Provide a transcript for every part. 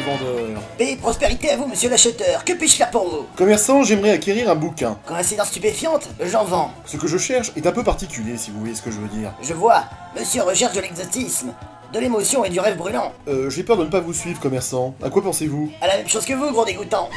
vendeur. Paix et prospérité à vous, monsieur l'acheteur. Que puis-je faire pour vous? Commerçant, j'aimerais acquérir un bouquin. Coïncidence stupéfiante, j'en vends. Ce que je cherche est un peu particulier, si vous voyez ce que je veux dire. Je vois, monsieur recherche de l'exotisme, de l'émotion et du rêve brûlant. J'ai peur de ne pas vous suivre, commerçant. À quoi pensez-vous? À la même chose que vous, gros dégoûtant.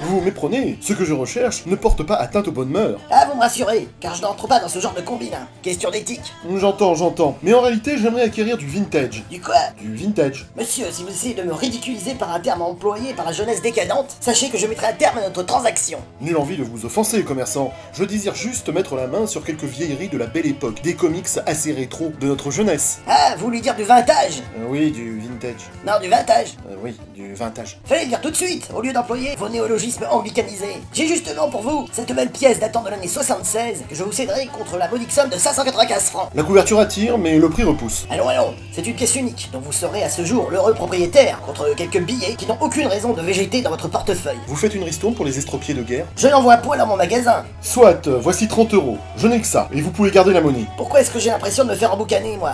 Vous vous méprenez. Ce que je recherche ne porte pas atteinte aux bonnes mœurs. Ah, vous me rassurez, car je n'entre pas dans ce genre de combine. Question d'éthique. J'entends. Mais en réalité, j'aimerais acquérir du vintage. Du quoi? Du vintage. Monsieur, si vous essayez de me ridiculiser par un terme employé par la jeunesse décadente, sachez que je mettrai un terme à notre transaction. Nulle envie de vous offenser, commerçant. Je désire juste mettre la main sur quelques vieilleries de la belle époque, des comics assez rétro de notre jeunesse. Ah, vous voulez dire du vintage? Oui, du vintage. Non, du vintage. Oui, du vintage. Fallait le dire tout de suite, au lieu d'employer vos néologismes anglicanisés. J'ai justement pour vous cette belle pièce datant de l'année 76 que je vous céderai contre la modique somme de 595 francs. La couverture attire, mais le prix repousse. Allons, c'est une pièce unique dont vous serez à ce jour l'heureux propriétaire contre quelques billets qui n'ont aucune raison de végéter dans votre portefeuille. Vous faites une ristourne pour les estropiés de guerre? Je n'en vois point dans mon magasin. Soit, voici 30 €. Je n'ai que ça, et vous pouvez garder la monnaie. Pourquoi est-ce que j'ai l'impression de me faire emboucaner, moi?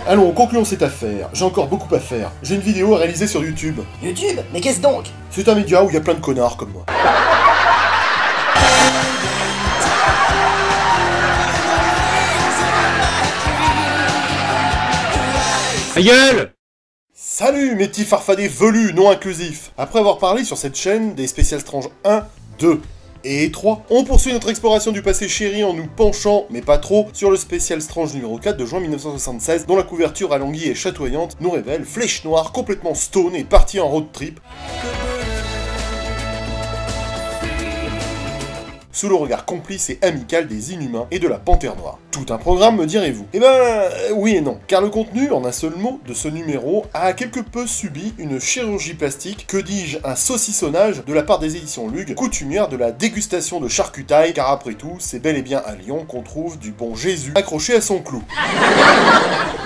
Allons, concluons cette affaire. J'ai encore beaucoup à faire. J'ai une vidéo à réaliser sur YouTube. YouTube? Mais qu'est-ce donc? C'est un média où il y a plein de connards comme moi. Ta gueule! Salut mes petits farfadets velus non inclusifs. Après avoir parlé sur cette chaîne des Spécial Strange 1, 2 et 3, on poursuit notre exploration du passé chéri en nous penchant, mais pas trop, sur le Spécial Strange numéro 4 de juin 1976, dont la couverture alanguie et chatoyante nous révèle Flèche Noire complètement stone et partie en road trip, sous le regard complice et amical des Inhumains et de la Panthère Noire. Tout un programme, me direz-vous? Eh ben, oui et non, car le contenu, en un seul mot, de ce numéro a quelque peu subi une chirurgie plastique, que dis-je, un saucissonnage de la part des éditions Lug, coutumière de la dégustation de charcutaille, car après tout, c'est bel et bien à Lyon qu'on trouve du bon Jésus accroché à son clou.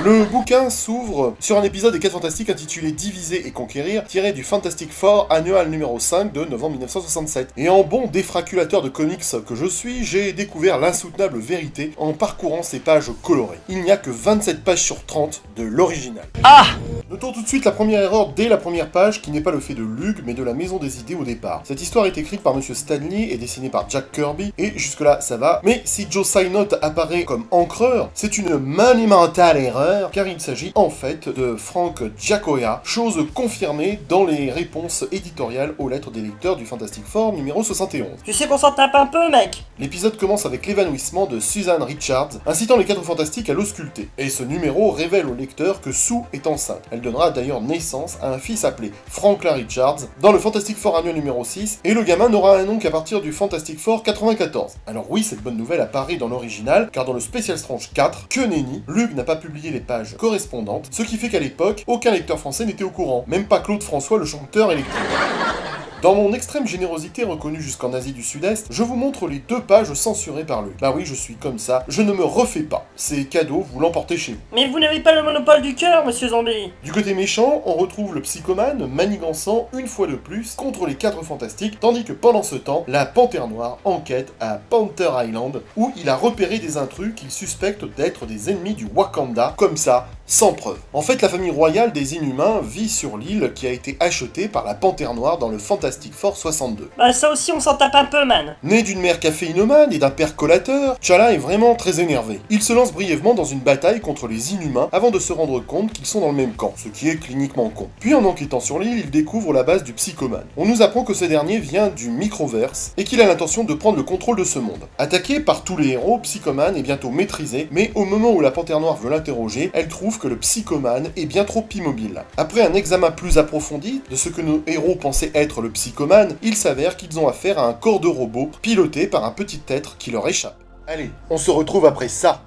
Le bouquin s'ouvre sur un épisode des 4 Fantastiques intitulé Diviser et Conquérir, tiré du Fantastic Four annual numéro 5 de novembre 1967. Et en bon défraculateur de comics que je suis, j'ai découvert l'insoutenable vérité en parcourant ces pages colorées. Il n'y a que 27 pages sur 30 de l'original. Ah! Notons tout de suite la première erreur dès la première page, qui n'est pas le fait de Lug, mais de la Maison des Idées au départ. Cette histoire est écrite par Monsieur Stanley et dessinée par Jack Kirby, et jusque-là ça va, mais si Joe Signott apparaît comme encreur, c'est une monumentale erreur, car il s'agit en fait de Frank Giacoia, chose confirmée dans les réponses éditoriales aux lettres des lecteurs du Fantastic Four numéro 71. Tu sais qu'on s'en tape un peu, mec. L'épisode commence avec l'évanouissement de Susan Richards, incitant les 4 Fantastiques à l'ausculter. Et ce numéro révèle au lecteur que Sue est enceinte. Elle donnera d'ailleurs naissance à un fils appelé Franklin Richards dans le Fantastic Four annuel numéro 6, et le gamin n'aura un nom qu'à partir du Fantastic Four 94. Alors oui, cette bonne nouvelle apparaît dans l'original, car dans le Spécial Strange 4, que nenni, Lug n'a pas publié les pages correspondantes, ce qui fait qu'à l'époque, aucun lecteur français n'était au courant, même pas Claude François le chanteur électrique. Dans mon extrême générosité reconnue jusqu'en Asie du Sud-Est, je vous montre les 2 pages censurées par Lug. Bah oui, je suis comme ça, je ne me refais pas. C'est cadeau, vous l'emportez chez vous. Mais vous n'avez pas le monopole du cœur, monsieur Zombie. Du côté méchant, on retrouve le Psychomane manigançant une fois de plus contre les 4 Fantastiques, tandis que pendant ce temps, la Panthère Noire enquête à Panther Island, où il a repéré des intrus qu'il suspecte d'être des ennemis du Wakanda, comme ça, sans preuve. En fait, la famille royale des Inhumains vit sur l'île qui a été achetée par la Panthère Noire dans le Fantastic Four 62. Bah ça aussi on s'en tape un peu, man. Né d'une mère caféinomane et d'un père collateur, T'Challa est vraiment très énervé. Il se lance brièvement dans une bataille contre les Inhumains avant de se rendre compte qu'ils sont dans le même camp, ce qui est cliniquement con. Puis en enquêtant sur l'île, il découvre la base du Psychomane. On nous apprend que ce dernier vient du Microverse et qu'il a l'intention de prendre le contrôle de ce monde. Attaqué par tous les héros, Psychomane est bientôt maîtrisé, mais au moment où la Panthère Noire veut l'interroger, elle trouve que le Psychomane est bien trop immobile. Après un examen plus approfondi de ce que nos héros pensaient être le Psychomane, il s'avère qu'ils ont affaire à un corps de robot piloté par un petit être qui leur échappe. Allez, on se retrouve après ça.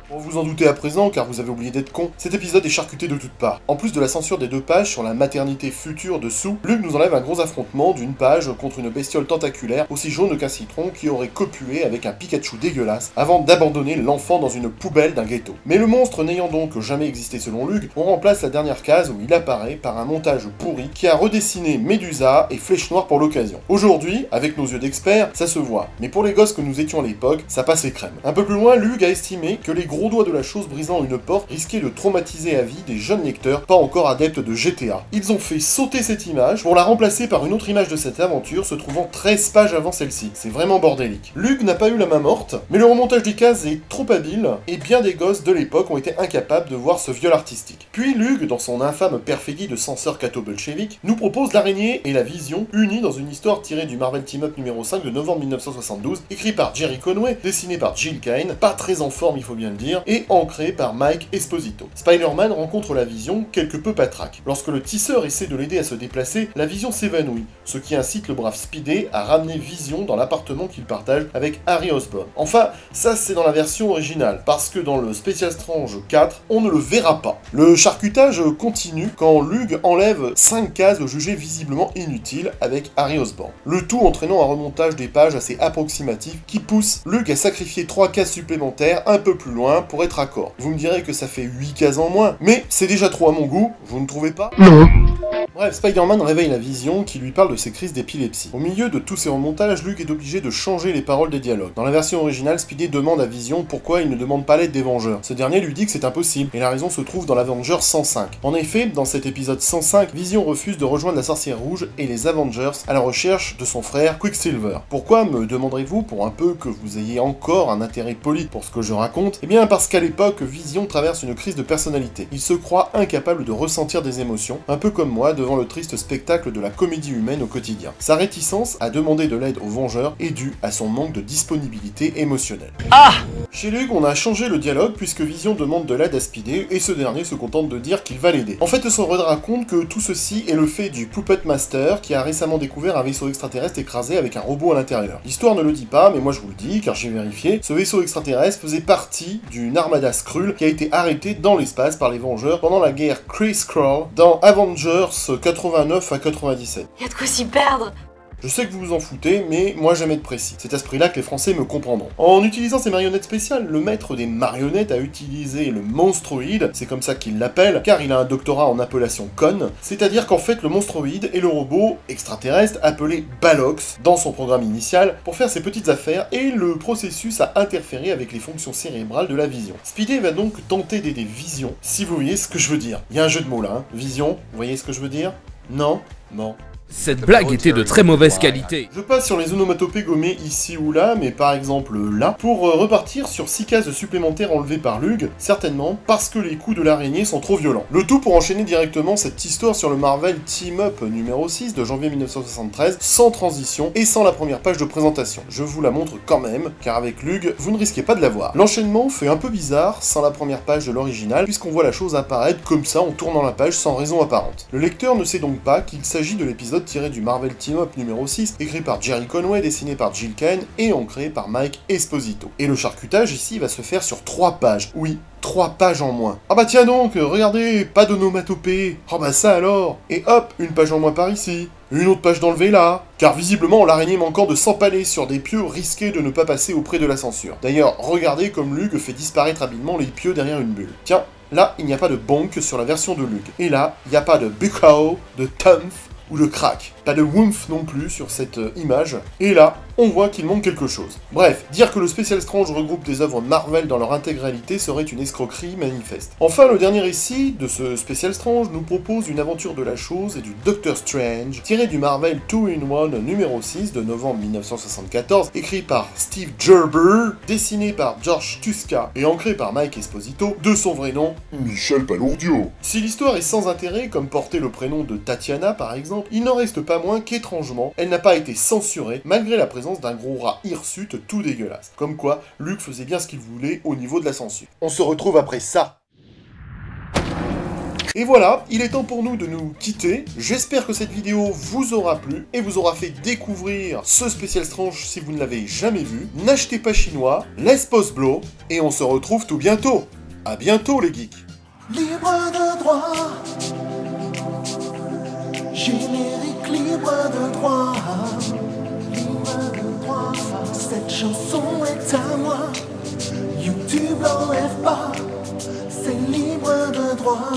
On vous vous en doutez à présent, car vous avez oublié d'être con, cet épisode est charcuté de toutes parts. En plus de la censure des 2 pages sur la maternité future de Sue, Luke nous enlève un gros affrontement d'une page contre une bestiole tentaculaire aussi jaune qu'un citron qui aurait copulé avec un Pikachu dégueulasse avant d'abandonner l'enfant dans une poubelle d'un ghetto. Mais le monstre n'ayant donc jamais existé selon Luke, on remplace la dernière case où il apparaît par un montage pourri qui a redessiné Médusa et Flèche Noire pour l'occasion. Aujourd'hui, avec nos yeux d'experts, ça se voit, mais pour les gosses que nous étions à l'époque, ça passait crème. Un peu plus loin, Luke a estimé que les gros doigts de la chose brisant une porte risquaient de traumatiser à vie des jeunes lecteurs pas encore adeptes de GTA. Ils ont fait sauter cette image pour la remplacer par une autre image de cette aventure se trouvant 13 pages avant celle-ci. C'est vraiment bordélique. Luke n'a pas eu la main morte, mais le remontage des cases est trop habile, et bien des gosses de l'époque ont été incapables de voir ce viol artistique. Puis Luke, dans son infâme perfidie de censeur catho-bolchevique, nous propose l'araignée et la vision unis dans une histoire tirée du Marvel Team-Up numéro 5 de novembre 1972, écrit par Jerry Conway, dessiné par Jill Kane, pas très en forme il faut bien le dire, et ancré par Mike Esposito. Spider-Man rencontre la vision quelque peu patraque. Lorsque le tisseur essaie de l'aider à se déplacer, la vision s'évanouit, ce qui incite le brave Speedy à ramener Vision dans l'appartement qu'il partage avec Harry Osborn. Enfin, ça c'est dans la version originale, parce que dans le Special Strange 4, on ne le verra pas. Le charcutage continue quand Luke enlève 5 cases jugées visiblement inutiles avec Harry Osborn. Le tout entraînant un remontage des pages assez approximatif qui pousse Luke à sacrifier 3 cases supplémentaires un peu plus loin pour être accord. Vous me direz que ça fait 8 cases en moins, mais c'est déjà trop à mon goût, vous ne trouvez pas? Non. Bref, Spider-Man réveille la Vision qui lui parle de ses crises d'épilepsie. Au milieu de tous ces remontages, Luke est obligé de changer les paroles des dialogues. Dans la version originale, Speedy demande à Vision pourquoi il ne demande pas l'aide des Vengeurs. Ce dernier lui dit que c'est impossible, et la raison se trouve dans l'Avengers 105. En effet, dans cet épisode 105, Vision refuse de rejoindre la Sorcière Rouge et les Avengers à la recherche de son frère Quicksilver. Pourquoi, me demanderez-vous, pour un peu que vous ayez encore un intérêt poli pour ce que je raconte? Eh bien parce qu'à l'époque, Vision traverse une crise de personnalité. Il se croit incapable de ressentir des émotions, un peu comme moi devant le triste spectacle de la comédie humaine au quotidien. Sa réticence à demander de l'aide aux Vengeurs est due à son manque de disponibilité émotionnelle. Ah! Chez Luke, on a changé le dialogue puisque Vision demande de l'aide à Speedy et ce dernier se contente de dire qu'il va l'aider. En fait, on se raconte que tout ceci est le fait du Puppet Master qui a récemment découvert un vaisseau extraterrestre écrasé avec un robot à l'intérieur. L'histoire ne le dit pas, mais moi je vous le dis car j'ai vérifié, ce vaisseau extraterrestre faisait partie d'une armada Skrull qui a été arrêtée dans l'espace par les Vengeurs pendant la guerre Kree-Skrull dans Avengers 89 à 97. Y'a de quoi s'y perdre. Je sais que vous vous en foutez, mais moi j'aime être précis. C'est à ce prix-là que les Français me comprendront. En utilisant ces marionnettes spéciales, le maître des marionnettes a utilisé le monstroïde, c'est comme ça qu'il l'appelle, car il a un doctorat en appellation conne, c'est-à-dire qu'en fait le monstroïde est le robot extraterrestre appelé Balox dans son programme initial pour faire ses petites affaires et le processus a interféré avec les fonctions cérébrales de la Vision. Speedy va donc tenter d'aider Vision, si vous voyez ce que je veux dire. Il y a un jeu de mots là, hein. Vision, vous voyez ce que je veux dire? Non? Bon. Cette blague était de très mauvaise qualité. Je passe sur les onomatopées gommées ici ou là, mais par exemple là, pour repartir sur 6 cases supplémentaires enlevées par Luke, certainement parce que les coups de l'araignée sont trop violents. Le tout pour enchaîner directement cette histoire sur le Marvel Team-Up numéro 6 de janvier 1973, sans transition et sans la première page de présentation. Je vous la montre quand même, car avec Luke, vous ne risquez pas de la voir. L'enchaînement fait un peu bizarre sans la première page de l'original, puisqu'on voit la chose apparaître comme ça en tournant la page sans raison apparente. Le lecteur ne sait donc pas qu'il s'agit de l'épisode tiré du Marvel Team-Up numéro 6, écrit par Jerry Conway, dessiné par Jill Kane et ancré par Mike Esposito. Et le charcutage ici va se faire sur 3 pages. Oui, 3 pages en moins. Ah bah tiens donc, regardez, pas d'onomatopée. Oh bah ça alors. Et hop, une page en moins par ici. Une autre page d'enlever là. Car visiblement, l'araignée manquant de s'empaler sur des pieux risquait de ne pas passer auprès de la censure. D'ailleurs, regardez comme Luke fait disparaître habilement les pieux derrière une bulle. Tiens, là, il n'y a pas de bonk sur la version de Luke. Et là, il n'y a pas de bucko, de tumph ou de crack. Pas de woomph non plus sur cette image. Et là, on voit qu'il manque quelque chose. Bref, dire que le Special Strange regroupe des œuvres Marvel dans leur intégralité serait une escroquerie manifeste. Enfin, le dernier récit de ce Special Strange nous propose une aventure de la chose et du Doctor Strange, tiré du Marvel 2-in-1 numéro 6 de novembre 1974, écrit par Steve Gerber, dessiné par George Tuska et ancré par Mike Esposito, de son vrai nom, Michel Palourdio. Si l'histoire est sans intérêt, comme porter le prénom de Tatiana par exemple, il n'en reste pas moins qu'étrangement, elle n'a pas été censurée malgré la présence d'un gros rat hirsute tout dégueulasse. Comme quoi, Luke faisait bien ce qu'il voulait au niveau de la censure. On se retrouve après ça. Et voilà, il est temps pour nous de nous quitter. J'espère que cette vidéo vous aura plu et vous aura fait découvrir ce Special Strange si vous ne l'avez jamais vu. N'achetez pas chinois, laisse pause blow, et on se retrouve tout bientôt. À bientôt les geeks. Libre de droit. Générique libre de droit. Libre de droit. Cette chanson est à moi. YouTube l'enlève pas. C'est libre de droit.